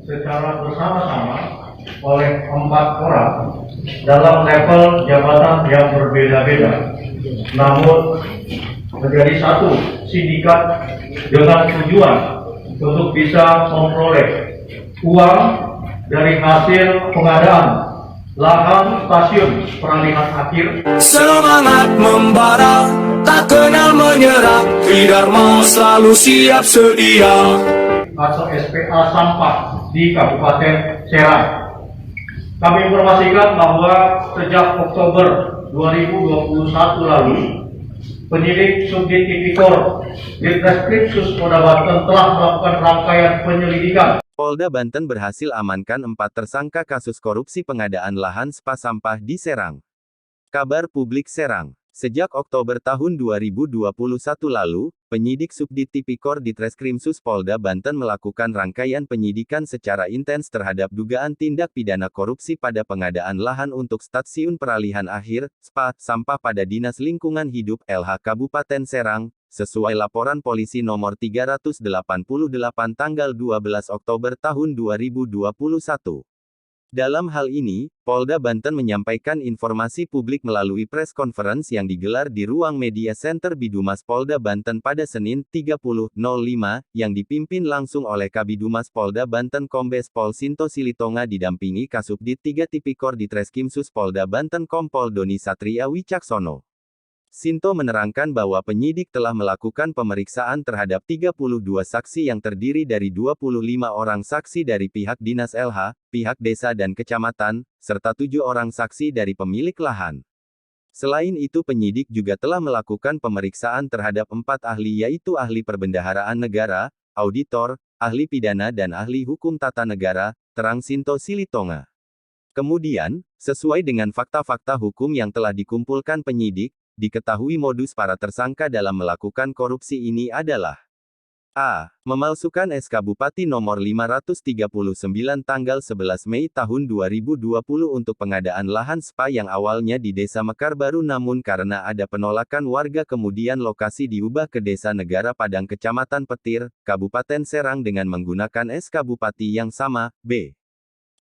secara bersama-sama oleh 4 orang dalam level jabatan yang berbeda-beda, namun menjadi satu sindikat dengan tujuan untuk bisa memperoleh uang dari hasil pengadaan lahan stasiun peralihan akhir. Semangat membara, tak kenal menyerah, Tridharma selalu siap sedia. Atau SPA sampah di Kabupaten Serang. Kami informasikan bahwa sejak Oktober 2021 lalu, penyidik Subdit Tipikor Ditreskrimsus Polda Banten telah melakukan rangkaian penyelidikan. Polda Banten berhasil amankan 4 tersangka kasus korupsi pengadaan lahan spa sampah di Serang. Kabar Publik Serang. Sejak Oktober tahun 2021 lalu, penyidik Subdit Tipikor Ditreskrimsus Polda Banten melakukan rangkaian penyidikan secara intens terhadap dugaan tindak pidana korupsi pada pengadaan lahan untuk stasiun peralihan akhir, spa, sampah pada Dinas Lingkungan Hidup (LH) Kabupaten Serang, sesuai laporan polisi nomor 388 tanggal 12 Oktober tahun 2021. Dalam hal ini, Polda Banten menyampaikan informasi publik melalui press conference yang digelar di ruang media center Bidumas Polda Banten pada Senin 30.05, yang dipimpin langsung oleh Kabidumas Polda Banten Kombes Pol Sinto Silitonga didampingi Kasubdit 3 Tipikor Ditreskrimsus Polda Banten Kompol Doni Satria Wicaksono. Sinto menerangkan bahwa penyidik telah melakukan pemeriksaan terhadap 32 saksi yang terdiri dari 25 orang saksi dari pihak Dinas LH, pihak desa dan kecamatan, serta 7 orang saksi dari pemilik lahan. Selain itu penyidik juga telah melakukan pemeriksaan terhadap 4 ahli yaitu ahli perbendaharaan negara, auditor, ahli pidana dan ahli hukum tata negara, terang Sinto Silitonga. Kemudian, sesuai dengan fakta-fakta hukum yang telah dikumpulkan penyidik, diketahui modus para tersangka dalam melakukan korupsi ini adalah A. Memalsukan SK Bupati nomor 539 tanggal 11 Mei tahun 2020 untuk pengadaan lahan spa yang awalnya di Desa Mekar Baru namun karena ada penolakan warga kemudian lokasi diubah ke Desa Negara Padang Kecamatan Petir, Kabupaten Serang dengan menggunakan SK Bupati yang sama. B.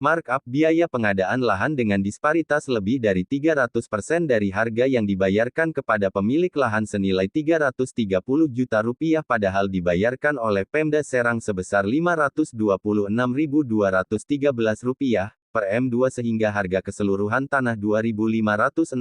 Markup biaya pengadaan lahan dengan disparitas lebih dari 300% dari harga yang dibayarkan kepada pemilik lahan senilai Rp330 juta padahal dibayarkan oleh Pemda Serang sebesar Rp526.213 per M2 sehingga harga keseluruhan tanah 2.561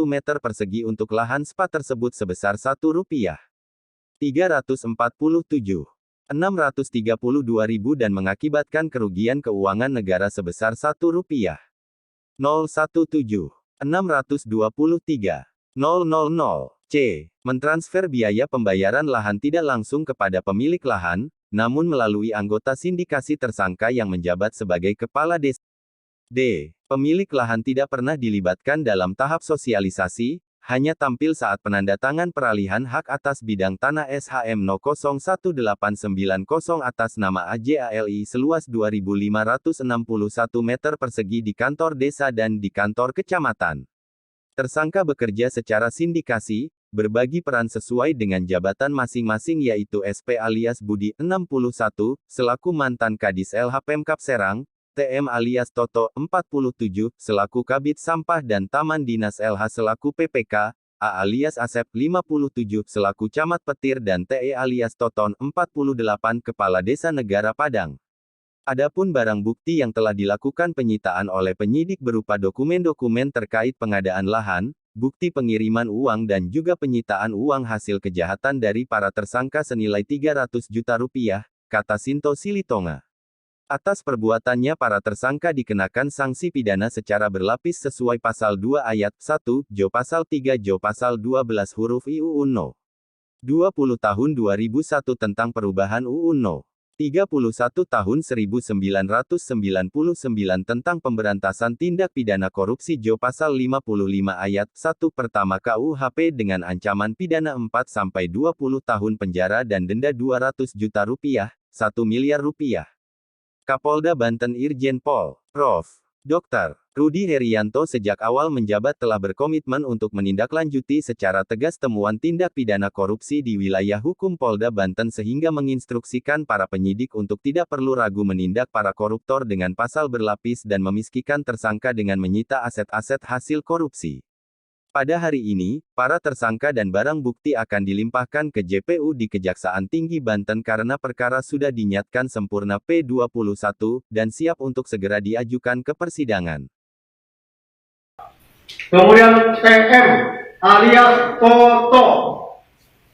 meter persegi untuk lahan spa tersebut sebesar Rp1.347.632.000 dan mengakibatkan kerugian keuangan negara sebesar Rp1.017.623.000. C. Mentransfer biaya pembayaran lahan tidak langsung kepada pemilik lahan, namun melalui anggota sindikasi tersangka yang menjabat sebagai kepala desa. D. Pemilik lahan tidak pernah dilibatkan dalam tahap sosialisasi, hanya tampil saat penandatangan peralihan hak atas bidang tanah SHM No 01890 atas nama AJALI seluas 2.561 meter persegi di kantor desa dan di kantor kecamatan. Tersangka bekerja secara sindikasi, berbagi peran sesuai dengan jabatan masing-masing yaitu SP alias Budi 61, selaku mantan Kadis LH Pemkab Serang, TM alias Toto, 47, selaku Kabid Sampah dan Taman Dinas LH selaku PPK, A alias Asep, 57, selaku Camat Petir dan TE alias Toton, 48, Kepala Desa Negara Padang. Adapun barang bukti yang telah dilakukan penyitaan oleh penyidik berupa dokumen-dokumen terkait pengadaan lahan, bukti pengiriman uang dan juga penyitaan uang hasil kejahatan dari para tersangka senilai Rp300 juta, kata Sinto Silitonga. Atas perbuatannya para tersangka dikenakan sanksi pidana secara berlapis sesuai Pasal 2 Ayat 1, Jo Pasal 3 Jo Pasal 12 huruf UU No. 20 Tahun 2001 tentang perubahan UU No. 31 Tahun 1999 tentang pemberantasan tindak pidana korupsi Jo Pasal 55 Ayat 1 pertama KUHP dengan ancaman pidana 4-20 tahun penjara dan denda Rp200 juta, Rp1 miliar. Kapolda Banten Irjen Pol. Prof. Dr. Rudi Herianto sejak awal menjabat telah berkomitmen untuk menindaklanjuti secara tegas temuan tindak pidana korupsi di wilayah hukum Polda Banten sehingga menginstruksikan para penyidik untuk tidak perlu ragu menindak para koruptor dengan pasal berlapis dan memiskinkan tersangka dengan menyita aset-aset hasil korupsi. Pada hari ini, para tersangka dan barang bukti akan dilimpahkan ke JPU di Kejaksaan Tinggi Banten karena perkara sudah dinyatakan sempurna P21 dan siap untuk segera diajukan ke persidangan. Kemudian TM alias Toto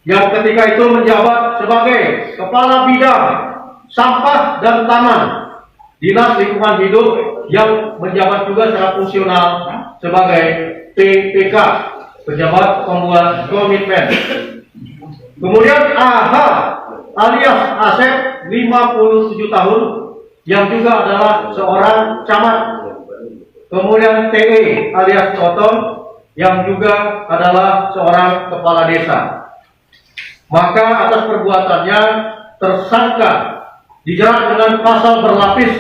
yang ketika itu menjabat sebagai Kepala Bidang Sampah dan Taman Dinas Lingkungan Hidup yang menjabat juga secara fungsional sebagai PPK, Pejabat Pembuat Komitmen. Kemudian AH alias Asep 57 tahun yang juga adalah seorang camat. Kemudian TE alias Toton yang juga adalah seorang kepala desa. Maka atas perbuatannya tersangka dijerat dengan pasal berlapis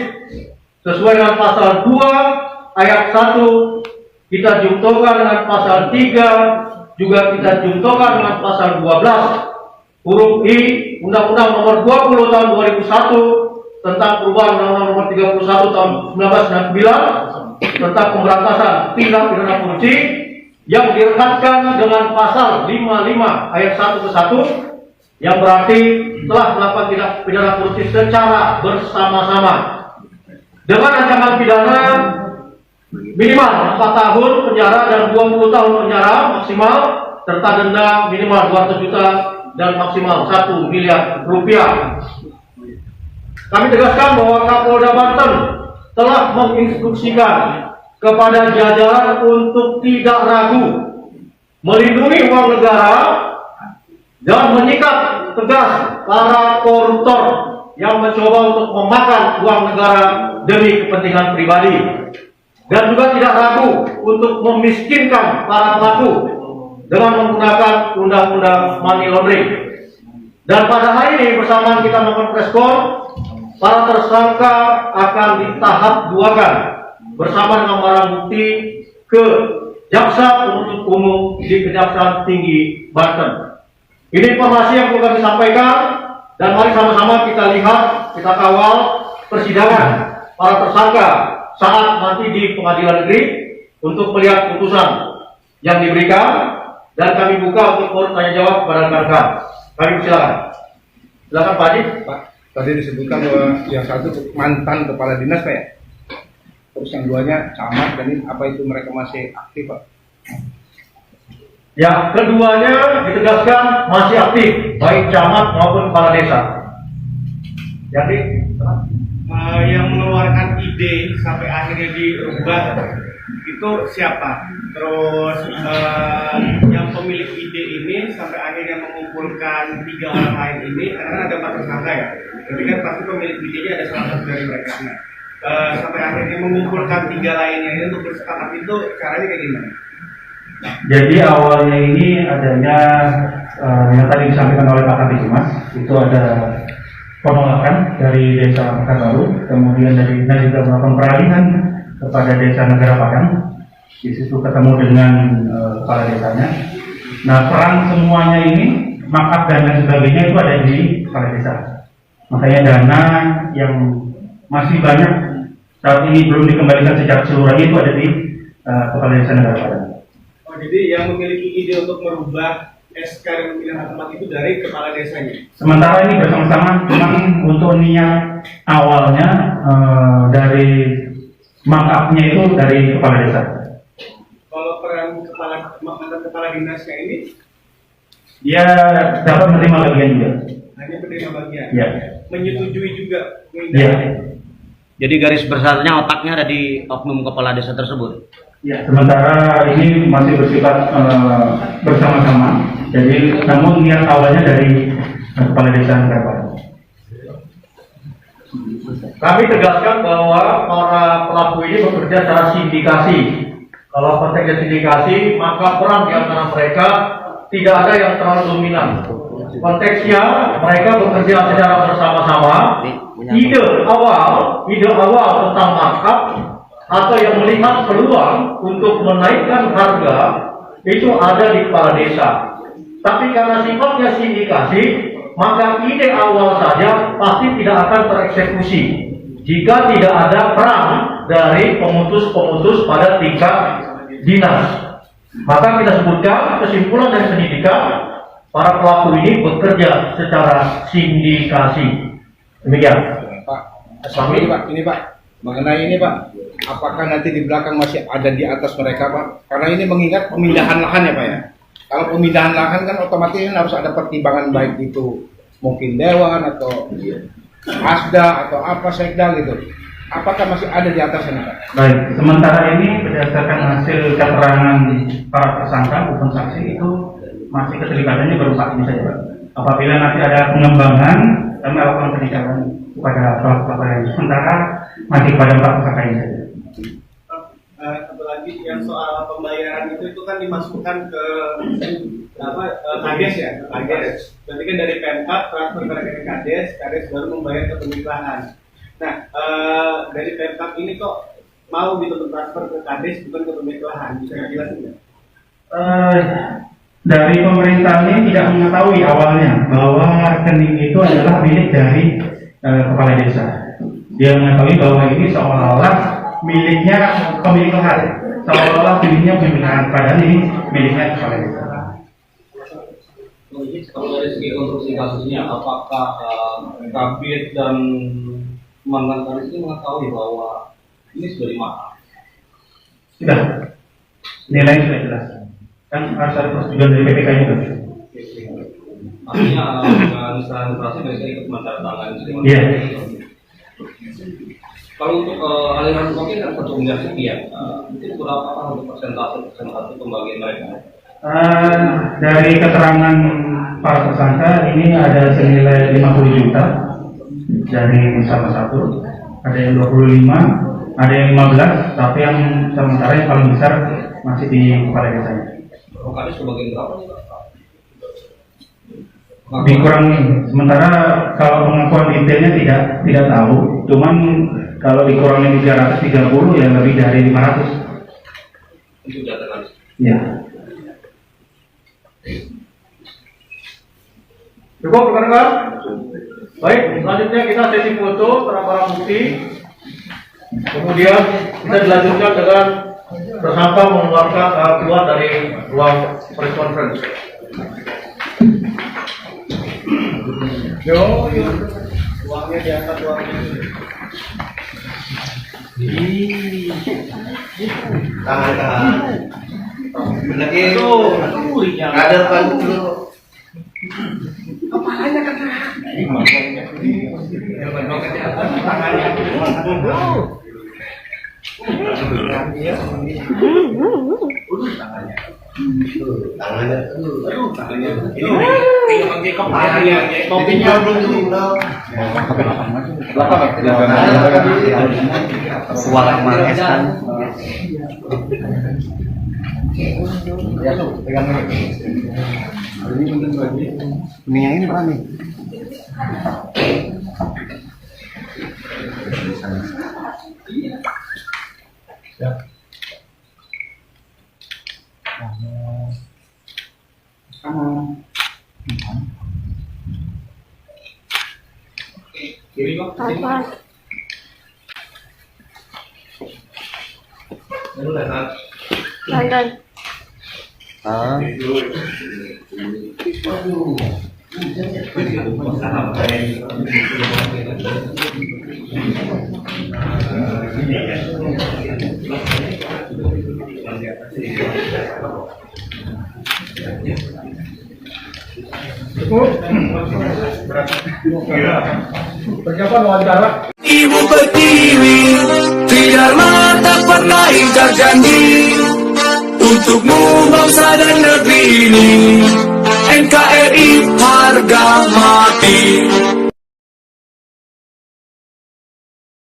sesuai dengan pasal 2 ayat 1, kita jungtokan dengan pasal 3, juga kita jungtokan dengan pasal 12 huruf I Undang-Undang Nomor 20 Tahun 2001 tentang perubahan Undang-Undang Nomor 31 Tahun 1999 tentang pemberantasan tindak pidana korupsi yang direkatkan dengan pasal 55 ayat 1 ke 1 yang berarti telah melakukan tindak pidana korupsi secara bersama-sama dengan ancaman pidana minimal 4 tahun penjara dan 20 tahun penjara maksimal serta denda minimal 200 juta dan maksimal 1 miliar rupiah. Kami tegaskan bahwa Kapolda Banten telah menginstruksikan kepada jajaran untuk tidak ragu melindungi uang negara dan menyikat tegas para koruptor yang mencoba untuk memakan uang negara demi kepentingan pribadi, dan juga tidak ragu untuk memiskinkan para pelaku dengan menggunakan undang-undang money laundering. Dan pada hari ini bersamaan kita melakukan preskon, para tersangka akan ditahap duakan bersama dengan barang bukti ke Jaksa Penuntut Umum di Kejaksaan Tinggi Banten. Ini informasi yang perlu kami sampaikan, dan mari sama-sama kita lihat, kita kawal persidangan para tersangka saat nanti di pengadilan negeri untuk melihat putusan yang diberikan, dan kami buka untuk forum tanya jawab kepada rekan-rekan. Kami persilakan. Silakan Pak Haji. Pak, tadi disebutkan bahwa yang satu mantan kepala dinas Pak ya? Terus yang duanya camat, dan ini apa itu mereka masih aktif Pak? Ya, keduanya ditegaskan masih aktif, baik camat maupun kepala desa. Jadi yang mengeluarkan ide sampai akhirnya dirubah itu siapa? Terus yang pemilik ide ini sampai akhirnya mengumpulkan 3 orang lain ini, karena ada 4 tersangka ya. Jadi kan pasti pemilik idenya ada salah satu dari mereka. Sampai akhirnya mengumpulkan 3 lainnya ini untuk bersepakat itu caranya kayak gimana? Jadi awalnya ini adanya yang tadi disampaikan oleh Pak Kabid Humas, itu ada penolakan dari Desa Pekanbaru, kemudian dari kita juga melakukan peralihan kepada Desa Negara Padang. Di situ ketemu dengan kepala desanya. Nah, peran semuanya ini, markup dan lain sebagainya itu ada di kepala desa. Makanya dana yang masih banyak saat ini belum dikembalikan secara keseluruhan itu ada di kepala desa Negara Padang. Oh, jadi yang memiliki ide untuk merubah SK dan pemilihan tempat itu dari kepala desanya? Sementara ini bersama-sama, memang untuk niat awalnya dari markupnya itu dari kepala desa. Kalau peran kepala dinasnya ini? Dia dapat menerima bagian juga. Hanya penerima bagian? Ya. Menyetujui juga? Ya. Jadi garis besarnya otaknya ada di oknum kepala desa tersebut? Ya. Sementara ini masih bersifat bersama-sama. Jadi namun niat awalnya dari kepala desa Negara Padang. kami tegaskan bahwa para pelaku ini bekerja secara sindikasi. Kalau konteksnya sindikasi, maka peran di antara mereka tidak ada yang terlalu dominan. Konteksnya mereka bekerja secara bersama-sama. Ide awal tentang markup atau yang melihat peluang untuk menaikkan harga itu ada di kepala desa. Tapi karena sifatnya sindikasi, maka ide awal saja pasti tidak akan tereksekusi jika tidak ada peran dari pemutus-pemutus pada tingkat dinas. Maka kita sebutkan kesimpulan dari pendidikan, para pelaku ini bekerja secara sindikasi. Demikian. Pak, ini Pak, mengenai ini Pak, apakah nanti di belakang masih ada di atas mereka Pak? Karena ini mengingat pemindahan lahan ya Pak ya. Kalau pemindahan lahan kan otomatis harus ada pertimbangan, baik itu mungkin dewan atau asda atau apa sekda gitu. Apakah masih ada di atasnya Pak? Baik, sementara ini berdasarkan hasil keterangan para tersangka maupun saksi itu masih keterlibatannya baru saat ini saja Pak. Apabila nanti ada pengembangan, kami lakukan penindakan kepada pelaku yang sementara masih pada empat tersangka ini saja. Satu lagi yang soal pembayaran itu kan dimasukkan ke Kades ya, Kades. Berarti kan dari Pemkab transfer ke rekening Kades, Kades baru membayar ke pemilik lahan. Nah, dari Pemkab ini kok mau gitu transfer ke Kades bukan ke pemilik lahan, bisa dijelasin nggak? Dari pemerintah ini tidak mengetahui awalnya bahwa rekening itu adalah milik dari kepala desa. Dia mengetahui bahwa ini seolah-olah miliknya pemilik lahan, seolah-olah miliknya pemilik lahan, padahal ini miliknya kepala desa. Kalau dari segi konstruksi kasusnya, apakah Kabit dan mantan Kadis ini mengetahui bahwa ini sudah dimakan? Sudah, nilai sudah jelas. Kan harus ada persetujuan dari PPK juga. Artinya dengan administrasi mereka ikut menandatangani. Iya. Kalau untuk aliran uangnya kan 1 miliar sekian, mungkin berapa untuk persentase pembagian mereka? Dari keterangan para tersangka ini ada senilai 50 juta dari salah satu, ada yang 25, ada yang 15, tapi yang sementara yang paling besar masih di kepala desanya. Kadis kebagian berapa nih Pak? Dikurangi. Sementara kalau pengakuan detailnya tidak tahu, cuman kalau dikurangi 330 ya lebih dari 500. Itu data Kadis. Ya. Cukup rekan-rekan? Baik, selanjutnya kita sesi foto barang-barang bukti. Kemudian kita dilanjutkan dengan tersangka mengeluarkan keluar dari ruang press conference. Yo, uangnya diangkat uangnya. Tahan. Lagi itu ada kan dulu. Kepalanya kena. Ini kepalanya. Topinya belum dulu. Suara kemarin kan. Ya tuh, pegang ini. Ini penting bagi. Ini yang ini berapa nih? Ya. Kiri kok. London. Persiapan wawancara. Ibu Pertiwi, Tridharma tak pernah ingkar janji untukmu bangsa dan negeri ini. NKRI harga